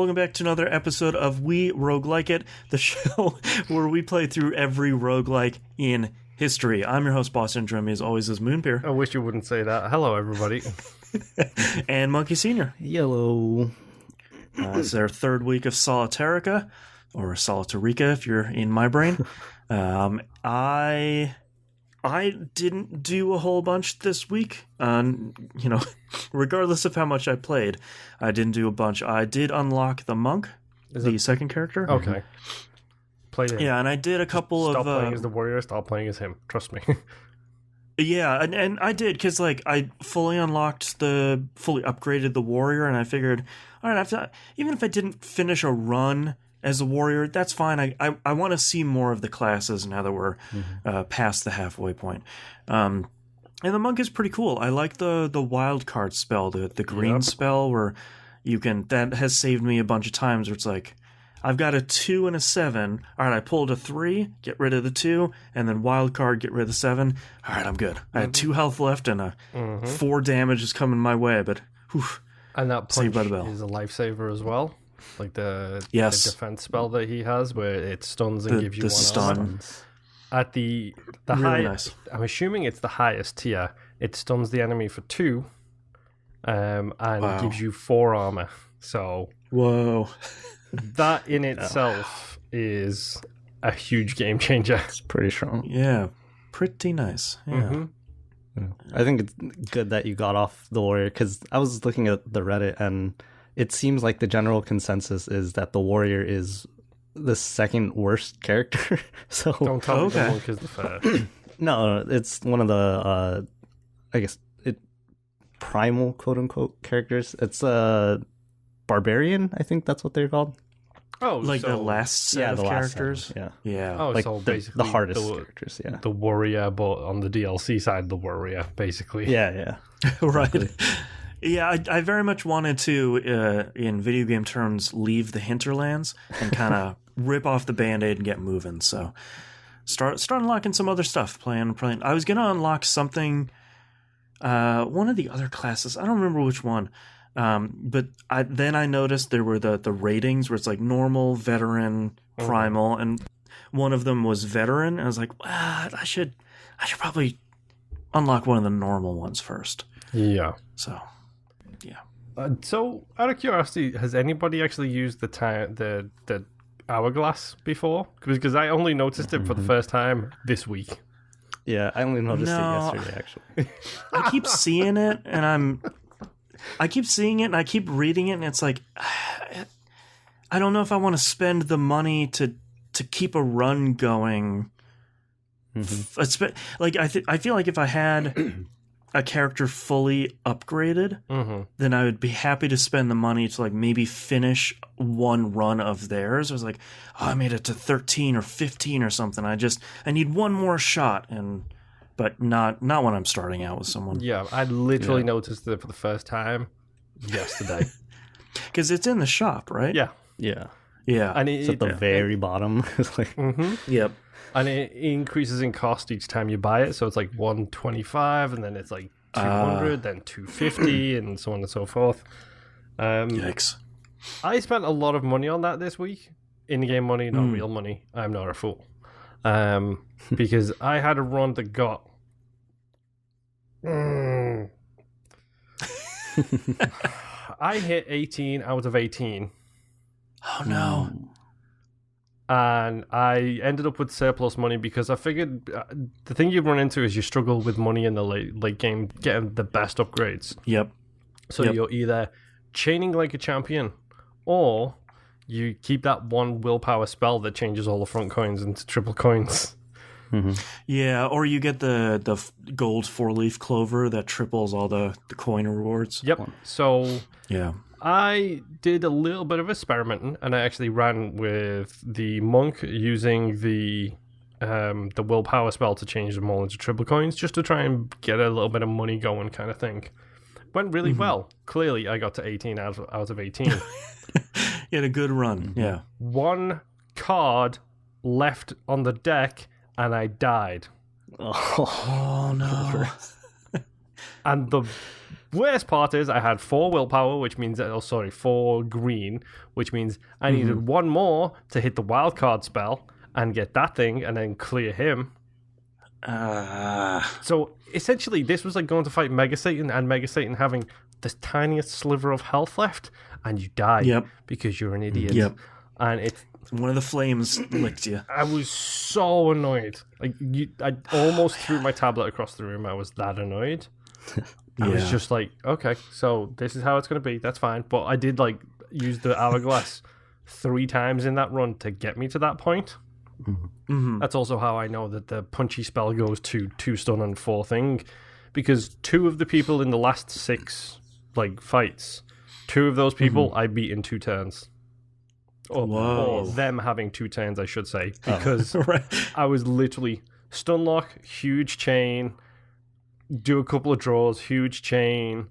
welcome back to another episode of We Roguelike It, the show where we play through every roguelike in history. I'm your host, Boston, and joining me as always is Moonbeer. I wish you wouldn't say that. Hello, everybody. And Monkey Senior. Hello. It's our third week of Solitairica, or Solitairica if you're in my brain. I didn't do a whole bunch this week. Regardless of how much I played, I didn't do a bunch. I did unlock the monk, the second character. Okay. Play it. Yeah, and I did a couple Stop of... playing as the warrior, stop playing as him. Trust me. Yeah, and I did, because I fully upgraded the warrior, and I figured, all right, even if I didn't finish a run as a warrior, that's fine. I want to see more of the classes now that we're past the halfway point. And the monk is pretty cool. I like the wild card spell, the green spell, where you can... That has saved me a bunch of times where it's like, I've got a 2 and a 7. All right, I pulled a 3, get rid of the 2, and then wild card, get rid of the 7. All right, I'm good. I had 2 health left, and 4 damage is coming my way, but whew, And that saved by punch the bell. is a lifesaver as well. Like the defense spell that he has, where it stuns and gives you the one stun. armor. At the Really high, nice. I'm assuming it's the highest tier. It stuns the enemy for 2, and gives you 4 armor. So Whoa. that in itself is a huge game changer. It's pretty strong. Yeah, pretty nice. Yeah. I think it's good that you got off the warrior, because I was looking at the Reddit, and it seems like the general consensus is that the warrior is the second worst character. So Don't tell me the Okay. monk is the first. no, it's one of the primal quote unquote characters. It's a barbarian, I think that's what they're called. Oh, Like so, the last set of the last characters. seven, Yeah. Oh, like so the basically hardest characters. Yeah, the warrior, but on the DLC side, the warrior, basically. yeah. Right. Yeah, I very much wanted to, in video game terms, leave the hinterlands and kind of rip off the Band-Aid and get moving. So start unlocking some other stuff. Playing. I was going to unlock something, one of the other classes. I don't remember which one. But then I noticed there were the ratings where it's like normal, veteran, primal, and one of them was veteran. And I was like, I should probably unlock one of the normal ones first. Yeah. So, yeah. So, out of curiosity, has anybody actually used the hourglass before? Because I only noticed it for the first time this week. Yeah, I only noticed No. it yesterday, actually. I keep seeing it, and I keep reading it, and it's like, I don't know if I want to spend the money to keep a run going. Like I feel like if I had a character fully upgraded, then I would be happy to spend the money to like maybe finish one run of theirs. I was like, I made it to 13 or 15 or something. I need one more shot, but not when I'm starting out with someone. Yeah, I literally noticed it for the first time yesterday. Because it's in the shop, right? Yeah. Yeah. Yeah. And It's at the very bottom. It's like, Yep. And it increases in cost each time you buy it. So it's like 125, and then it's like 200, then 250, and so on and so forth. Yikes. I spent a lot of money on that this week. In-game money, not real money. I'm not a fool. Because I had a run that got... I hit 18 out of 18. Oh no. And I ended up with surplus money because I figured the thing you run into is you struggle with money in the late game getting the best upgrades. Yep. So you're either chaining like a champion, or you keep that one willpower spell that changes all the front coins into triple coins. Yeah, or you get the gold 4-leaf clover that triples all the coin rewards. Yep. So Yeah. I did a little bit of experimenting, and I actually ran with the monk using the willpower spell to change them all into triple coins, just to try and get a little bit of money going, kind of thing. Went really well. Clearly, I got to 18 out of 18. You had a good run. Yeah. One card left on the deck, and I died. Oh no. And the worst part is I had 4 willpower, which means 4 green, which means I needed 1 more to hit the wild card spell and get that thing and then clear him. So essentially this was like going to fight Mega Satan and Mega Satan having the tiniest sliver of health left and you die because you're an idiot. And it's one of the flames licked you. I was so annoyed. I almost threw my tablet across the room. I was that annoyed. I was just like, okay, so this is how it's going to be. That's fine. But I did like use the hourglass 3 times in that run to get me to that point. Mm-hmm. That's also how I know that the punchy spell goes to 2 stun and 4 thing, because 2 of the people in the last 6 like fights, 2 of those people I beat in 2 turns. Or them having 2 turns, I should say, because I was literally stun lock, huge chain, do a couple of draws, huge chain,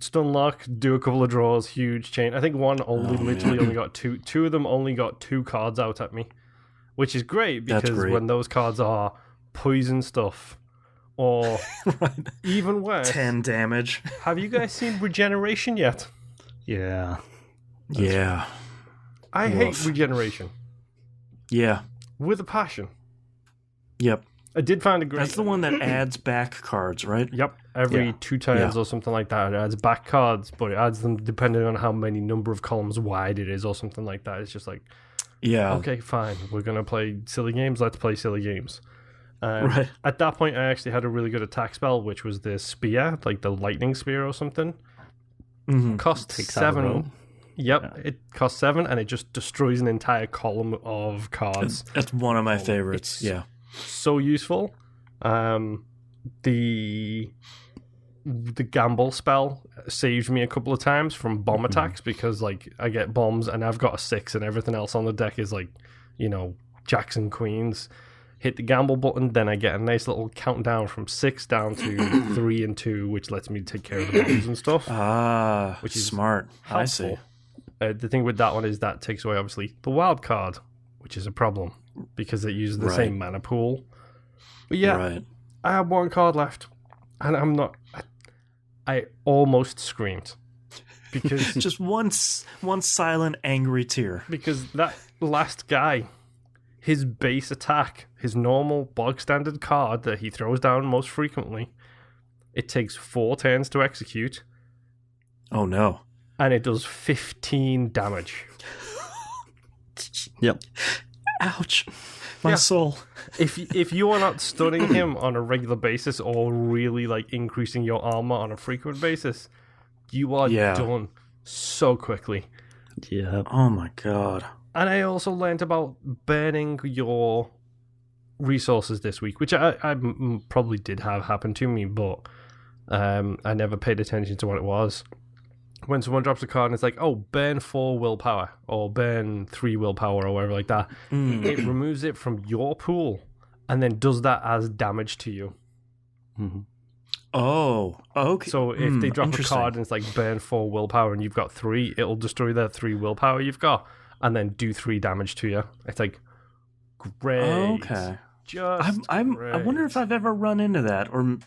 stun lock, do a couple of draws, huge chain. I think one only got 2. 2 of them only got 2 cards out at me, which is great because when those cards are poison stuff or even worse, 10 damage. Have you guys seen Regeneration yet? Yeah. I hate Regeneration. Yeah. With a passion. Yep. I did find a great... That's the one that adds back cards, right? Yep. Every 2 turns or something like that. It adds back cards, but it adds them depending on how many number of columns wide it is or something like that. It's just like, okay, fine. We're going to play silly games. Let's play silly games. At that point, I actually had a really good attack spell, which was the spear, like the lightning spear or something. Cost 7. Yep, it costs 7, and it just destroys an entire column of cards. That's one of my favorites. So useful. The gamble spell saved me a couple of times from bomb attacks because like I get bombs and I've got a 6 and everything else on the deck is like, jacks and queens. Hit the gamble button, then I get a nice little countdown from 6 down to 3 and 2, which lets me take care of the bombs and stuff. Which is smart. Helpful. I see. The thing with that one is that takes away, obviously, the wild card, which is a problem because it uses the same mana pool. But I have 1 card left, and I'm not... I almost screamed. Because just one silent, angry tear. Because that last guy, his base attack, his normal bog standard card that he throws down most frequently, it takes 4 turns to execute. Oh, no. And it does 15 damage. Yep. Ouch. My soul. If you are not stunning him on a regular basis or really like increasing your armor on a frequent basis, you are done so quickly. Yeah. Oh my god. And I also learned about burning your resources this week, which I probably did have happen to me, but I never paid attention to what it was. When someone drops a card and it's like, oh, burn 4 willpower or burn 3 willpower or whatever like that, it removes it from your pool and then does that as damage to you. Mm-hmm. Oh, okay. So if they drop a card and it's like burn 4 willpower and you've got 3, it'll destroy that 3 willpower you've got and then do 3 damage to you. It's like, great. Okay. Just I wonder if I've ever run into that, or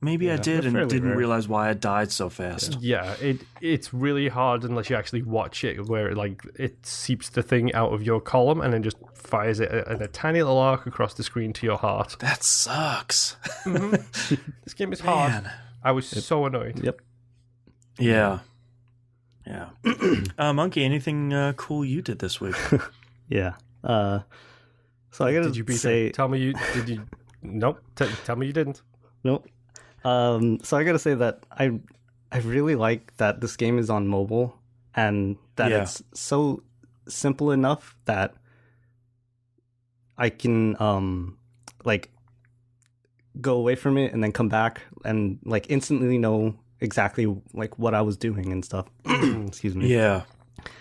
maybe I did and didn't realize why I died so fast. Yeah, it's really hard unless you actually watch it, where it seeps the thing out of your column and then just fires it at a tiny little arc across the screen to your heart. That sucks. This game is hard. I was so annoyed. Yep. Yeah. Monkey, anything cool you did this week? Yeah. So I gotta say, tell me you did you? Nope. Tell me you didn't. Nope. So I gotta say that I really like that this game is on mobile and that it's so simple enough that I can go away from it and then come back and instantly know exactly what I was doing and stuff. Excuse me. Yeah.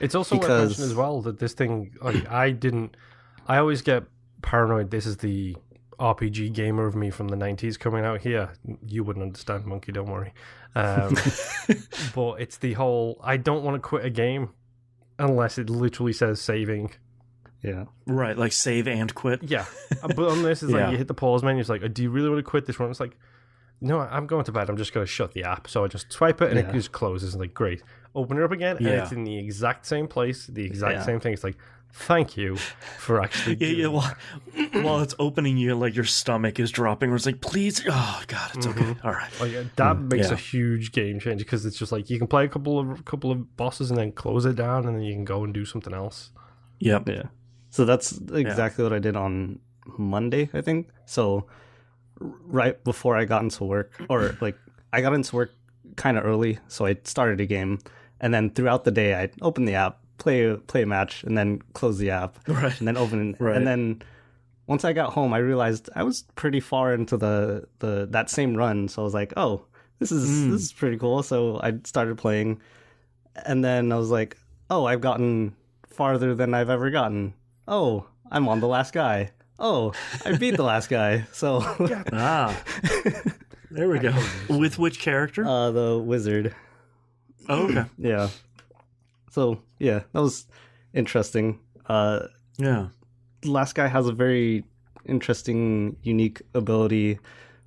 It's also worth mentioning as well that this thing I always get paranoid. This is the RPG gamer of me from the 90s coming out here. You wouldn't understand, Monkey, don't worry. But it's the whole, I don't want to quit a game unless it literally says saving. Yeah. Right, like save and quit. Yeah. But on this, it's you hit the pause menu, it's like, do you really want to quit this one? It's like, no, I'm going to bed. I'm just going to shut the app. So I just swipe it and it just closes. Like, great. Open it up again, and it's in the exact same place, the exact same thing. It's like, thank you for actually doing while it's opening, you like your stomach is dropping. Where it's like, please, oh god, it's okay. All right. Oh, yeah, that makes a huge game changer because it's just like you can play a couple of bosses and then close it down, and then you can go and do something else. Yep. Yeah. So that's exactly what I did on Monday, I think. So right before I got into work, or like I got into work kind of early, so I started a game, and then throughout the day I opened the app, play a match, and then close the app, right, and then open, and then once I got home, I realized I was pretty far into the that same run, so I was like, oh, this is pretty cool. So I started playing, and then I was like, oh, I've gotten farther than I've ever gotten. Oh, I'm on the last guy. Oh, I beat the last guy. So there we go. With which character? The wizard. Oh, okay. Yeah. So yeah, that was interesting. Yeah. The last guy has a very interesting, unique ability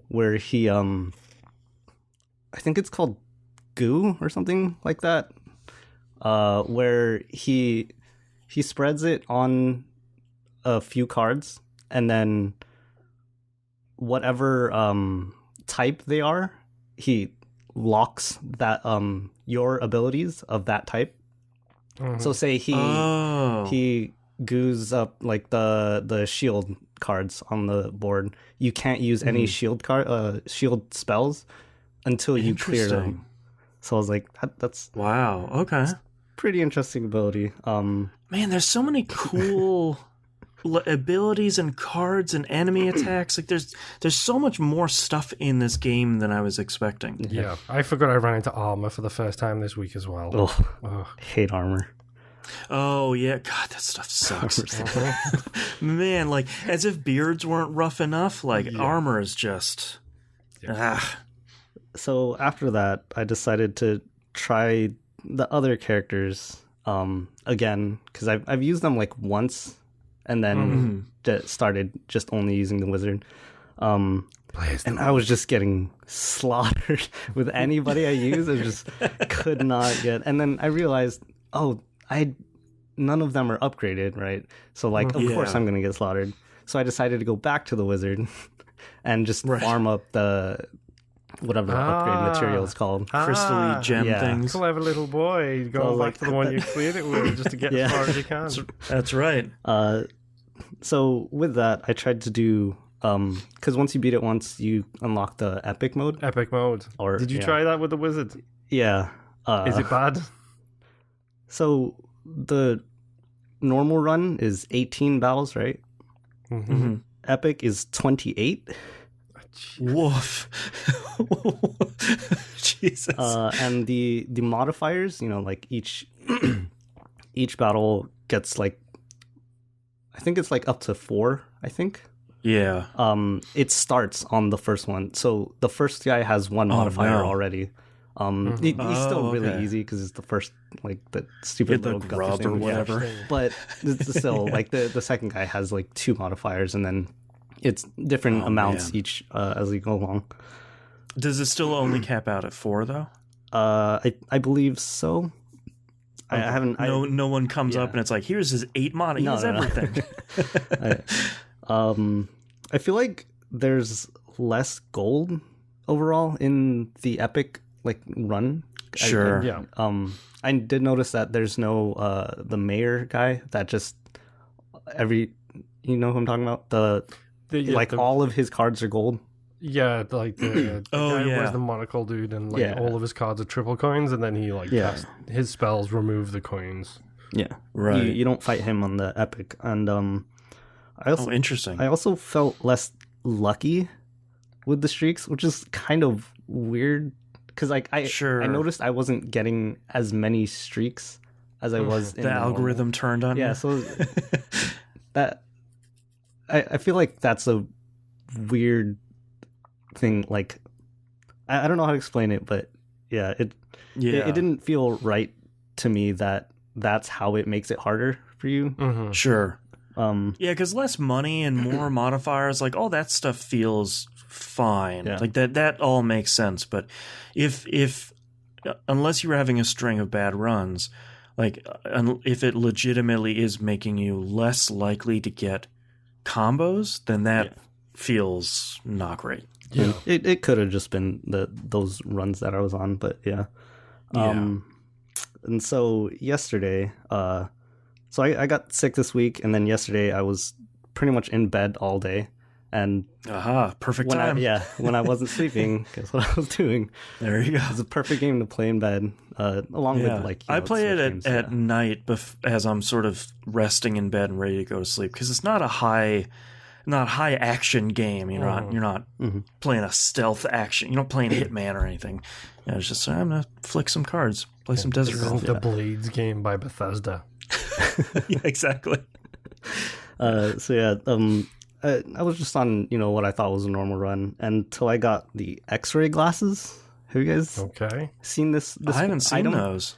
where he I think it's called goo or something like that. Where he spreads it on a few cards, and then whatever type they are, he locks that your abilities of that type. So say he goos up like the shield cards on the board. You can't use any shield spells until you clear them. So I was like, that's wow. Okay. Pretty interesting ability. Man, there's so many cool abilities and cards and enemy attacks. Like there's so much more stuff in this game than I was expecting. Yeah, I forgot I ran into armor for the first time this week as well. Hate armor. Oh yeah, God, that stuff sucks. Man, like as if beards weren't rough enough. Like armor is just. So after that, I decided to try the other characters again, because I've used them like once, and then started just only using the wizard. And I was just getting slaughtered with anybody I use. I just could not get. And then I realized, none of them are upgraded, right? So like, of course I'm gonna get slaughtered. So I decided to go back to the wizard and just farm up the whatever the upgrade material is called. Crystally gem things. Clever little boy. Going back to the one you cleared it with just to get as far as you can. That's right. So with that, I tried to do because once you beat it once, you unlock the epic mode. Or did you try that with the wizard? Yeah. Is it bad? So the normal run is 18 battles, right? Epic is 28. Woof. Jesus. And the modifiers, like each battle gets like, I think it's like up to 4, I think. Yeah. It starts on the first one. So the first guy has 1 modifier already. He's still really easy because it's the first, like the stupid little grub or whatever. But it's still like the second guy has like 2 modifiers, and then it's different amounts each as you go along. Does it still only cap out at 4 though? I believe so. Okay. I haven't. No one comes up and it's like, here's his 8 mod. He has everything. I feel like there's less gold overall in the epic run. Sure. I did notice that there's no the mayor guy that just you know who I'm talking about? All of his cards are gold. Yeah, like the guy who wears the monocle dude, and all of his cards are triple coins, and then he casts, his spells remove the coins. Yeah, right. You don't fight him on the epic, and I also interesting. I also felt less lucky with the streaks, which is kind of weird because I noticed I wasn't getting as many streaks as I was. The algorithm turned on. Yeah, so that I feel like that's a weird thing. Like I don't know how to explain it, but it didn't feel right to me that that's how it makes it harder for you. Sure. Because less money and more modifiers, like all that stuff feels fine. Yeah. Like that all makes sense. But if unless you were having a string of bad runs, like if it legitimately is making you less likely to get combos, then that feels not great. Yeah. It could have just been those runs that I was on, but yeah. And so yesterday, so I got sick this week, and then yesterday I was pretty much in bed all day. And perfect when time. when I wasn't sleeping, guess what I was doing? There you go. It was a perfect game to play in bed, along with like. I play it at night as I'm sort of resting in bed and ready to go to sleep, because it's not a high action game. You're not playing a stealth action. You're not playing Hitman or anything. It's just I'm gonna flick some cards, play some Desert Golf. The Blades game by Bethesda. Yeah, exactly. I was just on, what I thought was a normal run until I got the X-ray glasses. Have you guys seen this I haven't seen item? those.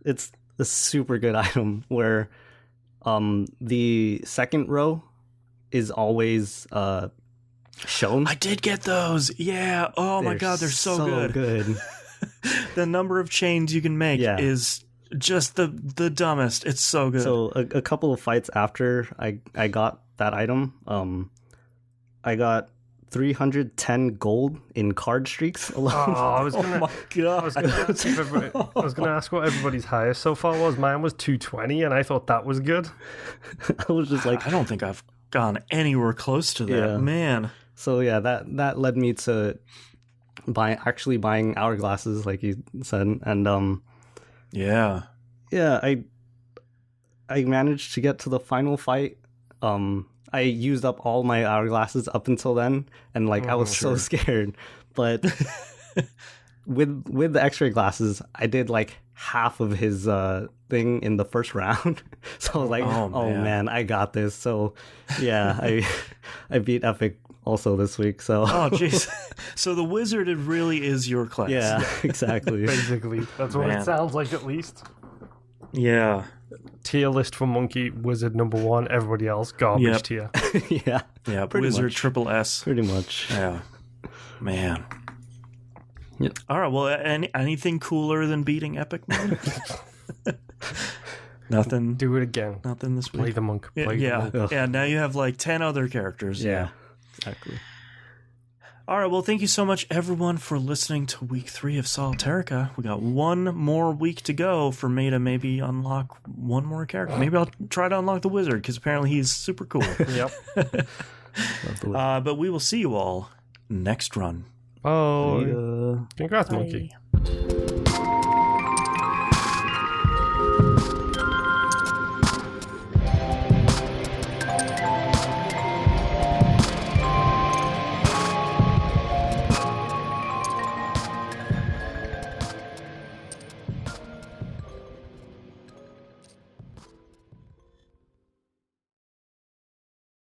It's a super good item where the second row is always shown. I did get those. Yeah. Oh my god, they're so good. The number of chains you can make is just the dumbest. It's so good. So a couple of fights after I got that item, I got 310 gold in card streaks alone. I was gonna, my god! I was gonna ask what everybody's highest so far was. Mine was 220, and I thought that was good. I was just like, I don't think I've gone anywhere close to that, Yeah. man. So yeah, that led me to buying hourglasses, like you said, and Yeah. I managed to get to the final fight. I used up all my hourglasses up until then, and I was so scared. But with the X-ray glasses, I did half of his thing in the first round. So I was like, oh man, I got this. So yeah, I beat Epic also this week. So oh jeez. So the wizard really is your class. yeah, exactly. Basically, that's what it sounds like, at least. Yeah. Tier list for Monkey, Wizard number 1, everybody else garbage tier. Yeah. Yeah, pretty wizard much. triple S. Pretty much. Yeah. Man. Yep. All right, well, anything cooler than beating Epic Mode? Nothing. Do it again. Nothing this week. Play the monk. Play the monk. Ugh. Yeah, now you have 10 other characters. Yeah. Exactly. All right, well, thank you so much, everyone, for listening to week 3 of Solitairica. We got one more week to go for me to maybe unlock one more character. Maybe I'll try to unlock the wizard, because apparently he's super cool. Yep. But we will see you all next run. Oh, congrats, Monkey. Bye.